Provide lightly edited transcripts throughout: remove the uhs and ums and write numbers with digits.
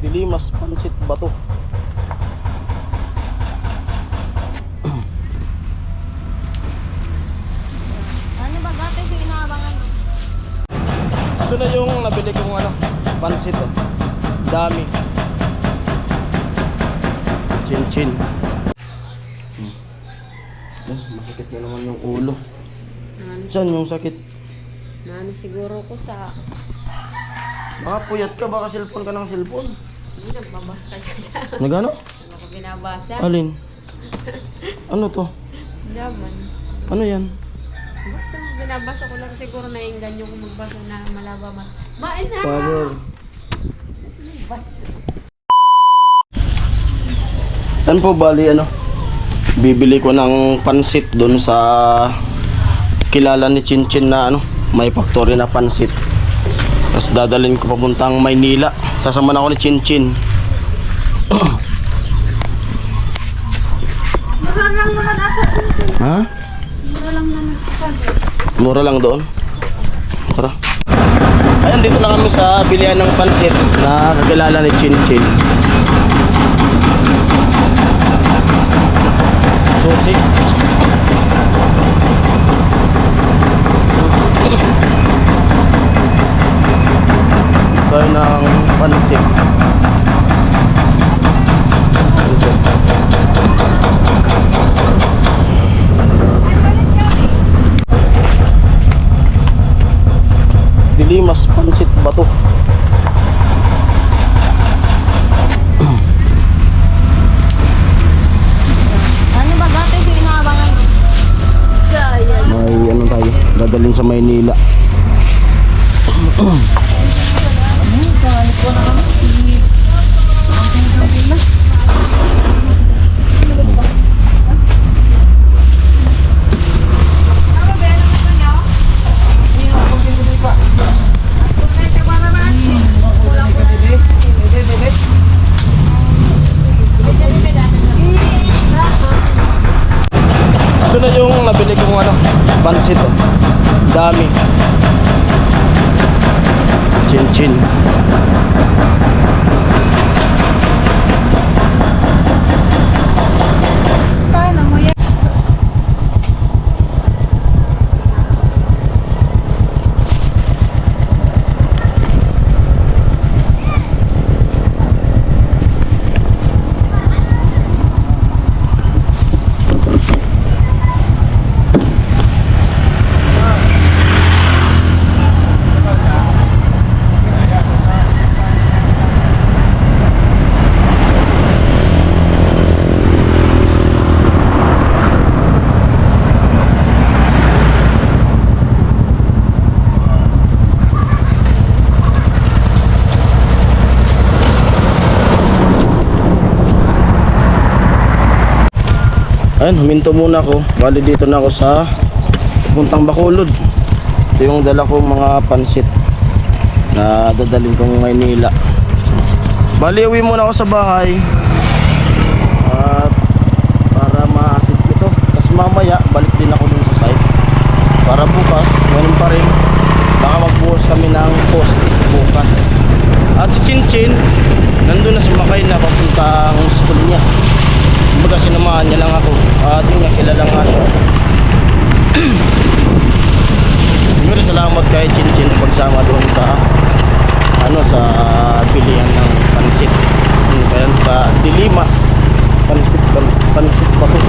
Dilimas Pansit Bato. Ano ba dati yung inaabangan? Ito na yung nabili kong pansit oh. Dami. Chin-chin. Masakit na naman yung ulo. Saan yung sakit? Nano siguro ko sa... Baka puyat ka, baka cellphone ka ng cellphone. Hindi, nagbabasa kayo sa... Nagano? Ano ko binabasa? Alin? Ano to? Laman. Ano yan? Basta binabasa ko lang siguro nainggan yung magbasa na malaba man. Bain na! Power. Saan po bali bibili ko ng pansit doon sa kilala ni Chinchin na may factory na pansit. Tapos dadalhin ko papuntang Maynila. Sasama na ako ni Chinchin. Mura lang naman ata. Ha? Mura lang naman. Mura lang doon. Tara. Ayan, dito na kami sa bilihan ng pansit na kakilala ni Chinchin. Susi. Tayo ng pansit. Dilimas Pansit Bato. Ano ba dati yung inaabangan? May tayo, dadalhin sa Maynila. Ito na yung nabili kong pansit oh. Dami. Chin-chin. Paano mo yan? Ayun, huminto muna ako. Bali dito na ako sa puntang Bacolod. Ito yung dala kong mga pansit na dadalhin kong Maynila. Bali uwi muna ako sa bahay at para ma-asid ito. Tapos mamaya balik din ako dun sa site para bukas, ganun pa rin, baka magbuhos kami ng post bukas. At si Chinchin nandun na sumakay na papuntang school niya. Kumbaga sinamahan niya lang ako at yun nga, kilala nga siya. Siguro salamat kay Chinchin pagsama doon sa sa bilihan ng pansit. Kaya sa Dilimas Pansit Bato.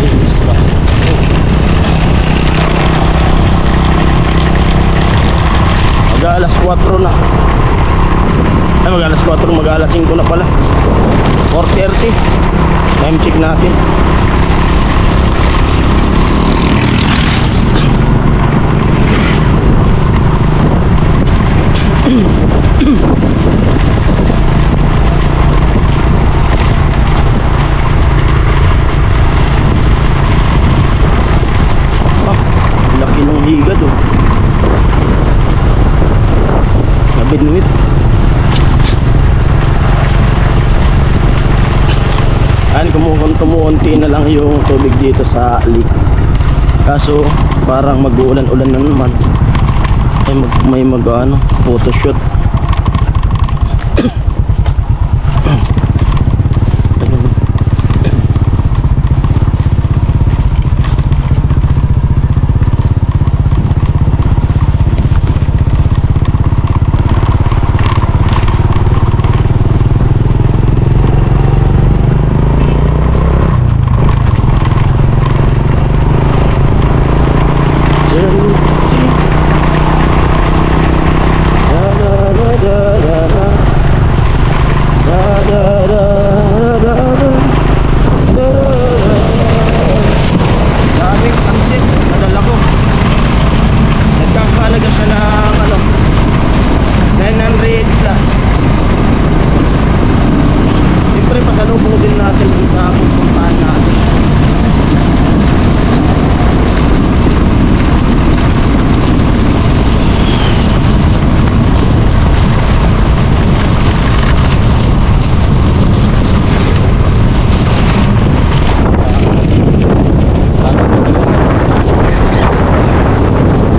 Dilimas Bato. Mag-alas 4 na. Ay, mag-alas 4, mag-alas 5 na pala. 4:30. Time check natin. Laki ng higad oh. Nabinwit. Ayan, kumukunti na lang yung tubig dito sa lake. Kaso parang mag-uulan-ulan na naman. Ay, may mag-ano, photoshoot. Daming pansit, nadala ko. Nagkakahalaga siya ng 900 plus. Siyempre pasalubong din natin kung sa pupuntahan natin.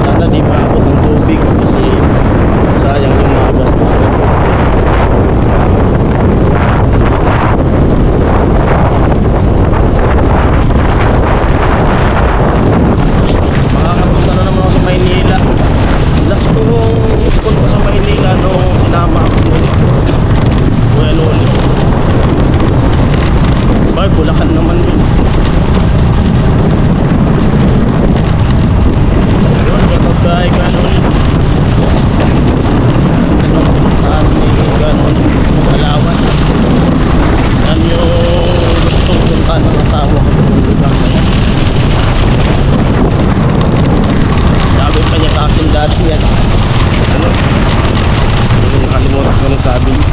Sana di maabot ng tubig kasi sayang yung mga bastos. Makakapunta na naman ako sa Maynila. Last kong punta sa Maynila nung sinama ako din. Well, ulit. Bay, Bulacan naman din. Yun, kapag tayo ganun. Saan may ganun Palawan. Yan yung gustong punta ng asawa ko ng lugar na yan. Sabi pa niya sa akin dati yan. Ano? Yung nakalimutan ko nung sabi niya.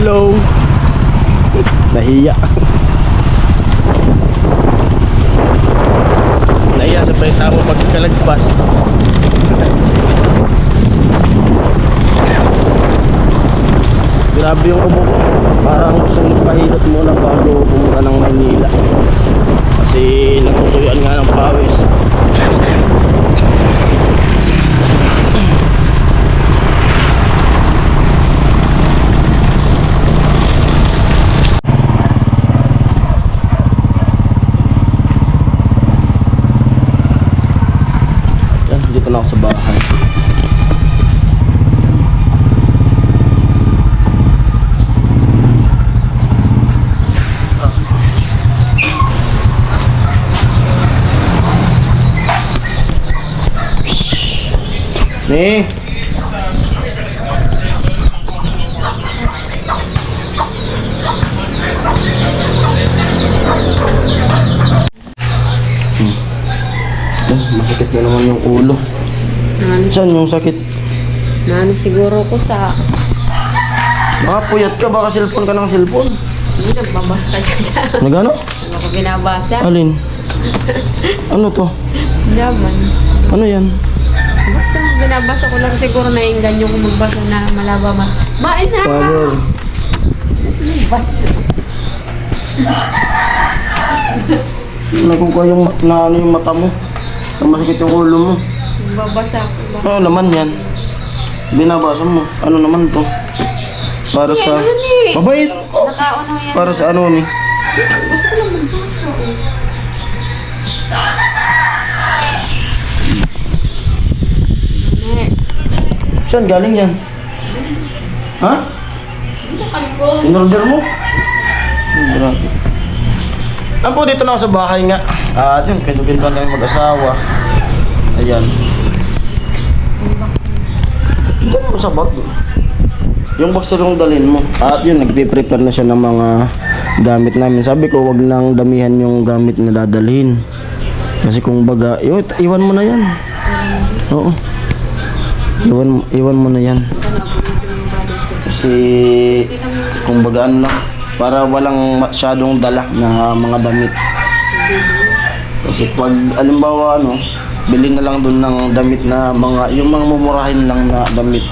Hello. Nahiya. Nahiya sa paita mo pagkalagpas. Grabe yung ubo ko. Parang gusto magpahilot muna bago pumunta ng Maynila. Kasi natutuyuan nga ng pawis. Dito na ako sa bahay. Nih. Masakit na naman yung ulo. Saan yung sakit? Nano siguro ko sa... Baka puyat ka, baka cellphone ka ng cellphone. Hindi, nagbabasa ka dyan sa... Nagano? Ano ko binabasa? Alin? Ano to? Laman. Ano yan? Basta binabasa ko lang siguro nainggan yung magbasa na malaba man. Bain na! Power. Basta. Nakukuha yung na ano yung mata mo. Masakit yung ulo mo. Babasa ko. Ano naman yan? Binabasa mo. Ano naman to? Para sa... Ano ni? Mabait! Nakaano yan. Para sa ano ni? Gusto ko lang magbasa. Ano Saan galing yan? Ha? In-order mo? Grabe. Po, dito na ako sa bahay nga. At yun, kintukintuan kami mag-asawa. Ayan. Doon mo sa bag. Yung boxer yung dalhin mo. At yun, nagpe-prepare na siya ng mga gamit namin. Sabi ko, wag nang damihan yung gamit na dadalhin. Kasi kung baga, iwan mo na yan. Oo. Iwan mo na yan. Kasi kung baga ano lang, para walang masyadong dala na mga damit. Kasi pag alimbawa bilhin na lang doon ng damit na yung mga mumurahin lang na damit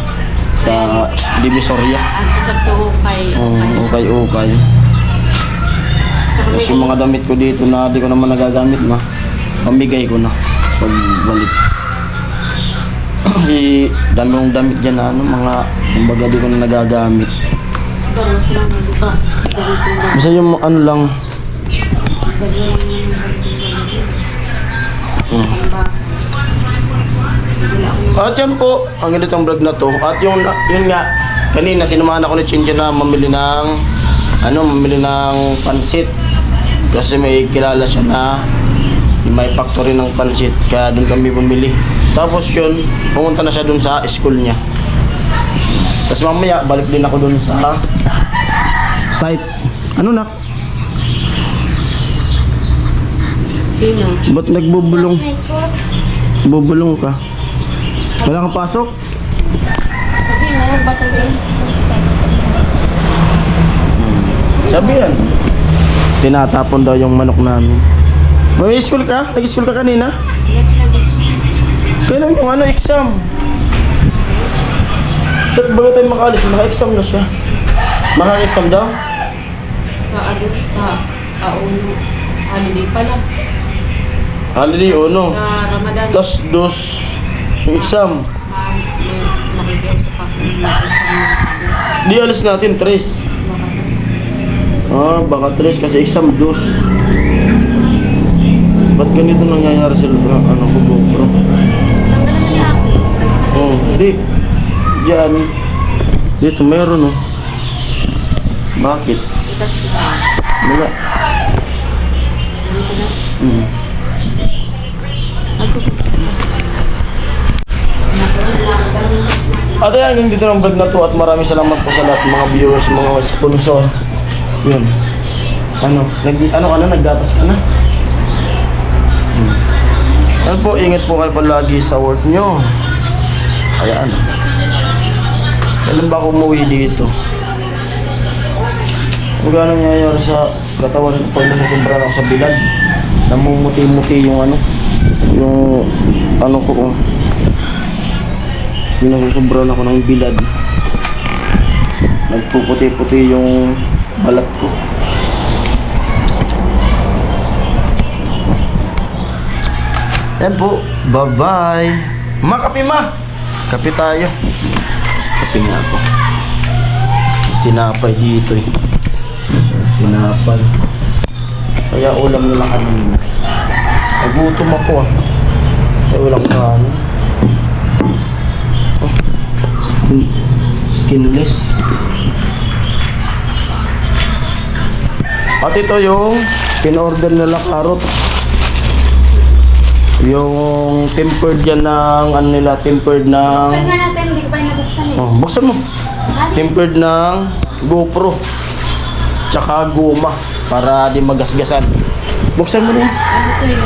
sa Divisoria. Ang sa tuho kay Okay. Tapos yung mga damit ko dito na di ko naman nagagamit na, pamigay ko na pag balik. Dami kong damit dyan na mga kumbaga di ko na nagagamit. Pero mas lang dito. Basta yung lang. At yan po, ang ganitong vlog na to. At yun nga, kanina sinamahan ako ni Chincha na mamili ng pansit. Kasi may kilala siya na may factory ng pansit. Kaya doon kami bumili. Tapos yun, pumunta na siya doon sa school niya. Tapos mamaya, balik din ako doon sa site. Ano nak? Sino? Ba't nagbubulong? Bubulong ka? Wala kang pasok? Sabi mo, ba't Sabi yan. Tinatapon daw yung manok namin. May school ka? Nag-school ka kanina? Yes, Kailan yung exam? Bago tayo makaalis, naka-exam na siya. Maka-exam daw? sa Uno. Holiday pala. Holiday uno. Sa Ramadan. Plus dos yung exam. May nakikiusap ako ng exam. Di alis natin, 3. Baka 3 kasi exam dos. Ba't ganito nangyayari sa ko GoPro? Tanggalan na niya ako. Hindi. Diyan. Dito meron Bakit? Itas kita. Wala. Dito na. At ayan, hanggang dito ng vlog na to at maraming salamat po sa lahat ng mga viewers, mga sponsor. Yun. Naggatas ka na? Ano po, ingat po kayo palagi sa work nyo. Ayan. Kailan ba ako umuwi dito? Kung gano'n nangyayari sa katawan ko pag nasusobra ako sa bilad. Namumuti-muti yung ko. Yung nasusobra ako ng bilad. Nagpuputi-puti yung balat ko. Yan po. Bye-bye. Kape ma. Kape tayo. Kape nga ako. Tinapay dito Tinapay. Kaya ulam nila kanina. Nagutom ako Kaya walang kanin. Skinless. At ito yung pin-order nila carrot. Yung tempered yan ng tempered ng... Buksan nga natin, hindi ko pa yung nabuksan buksan mo. Tempered ng GoPro. Tsaka guma. Para di magasgasan. Buksan mo rin. Ano ko yun?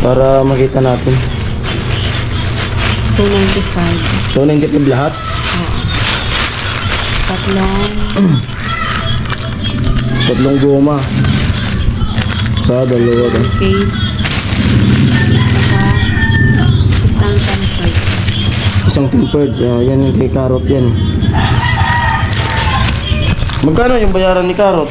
Para makita natin. 295. 295 lahat? Tatlong guma. Sa dalawa ka. Case. Saka isang tempered. Isang tempered. Yan kay carrot yan. Magkano yung bayaran ni carrot?